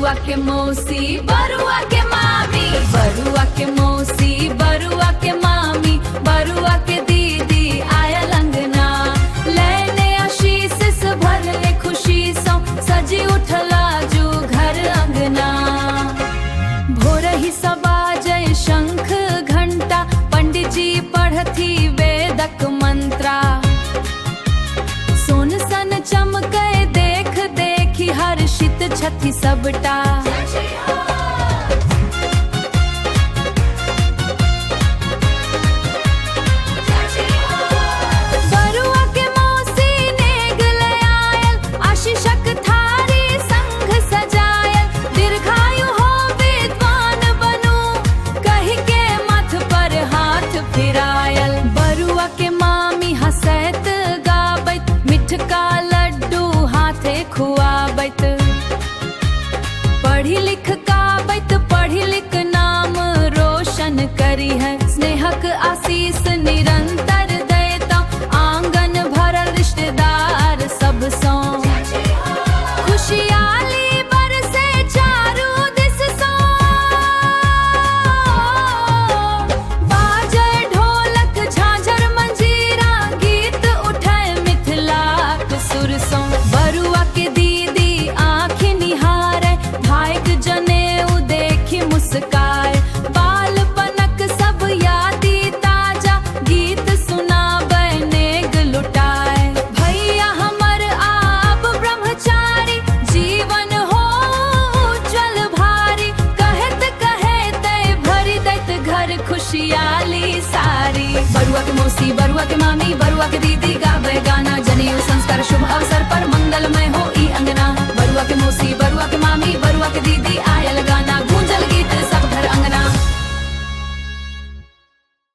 बरुआ के मौसी बरुआ के मामी, बरुआ के मौसी बरुआ के मामी, बरुआ के दीदी आयल अंगना। लेने आशीष से भरले खुशी सो सजी उठला जो घर अंगना। भोर ही सबाजय शंख घंटा, पंडित जी पढ़ती वेदक मंत्रा। सोन सन चमके देख देखी हर्षित छथि सबटा। बरुआ के मौसी नेग ले आयल, आशीषक थारी संग सजायल। दीर्घायु हो विद्वान बनू, कहि के मथ पर हाथ फिरायल। बरुआ के मामी हसैत गाबैत, मिठका लड्डू हाथे खुआबैत। पढ़ी लिख गाबैत पढ़ी लिख नाम रोशन करी है। स्नेहक आशीष निरंतर देता, आंगन भरल रिश्तेदार सब सो। खुशियाली बरसे चारू दिस सो, बाजे ढोलक झांझर मंजीरा, गीत उठे मिथिलाक सुर सो। बरुआ के दीदी आँखि निहारे, भाइक जनेऊ देखी मुस्काए। बालपनक सब यादी ताजा, गीत सुनाबै नेग लुटाए। भैया हमर आप ब्रह्मचारी, जीवन हो उज्जवल भारी। कहत कहते भरी दैत घर खुशियाली सारी। बरुआ के मौसी बरुआ के मामी, बरुआ के दीदी गावे गाना। जनेऊ संस्कार शुभ अवसर पर मंगलमय हो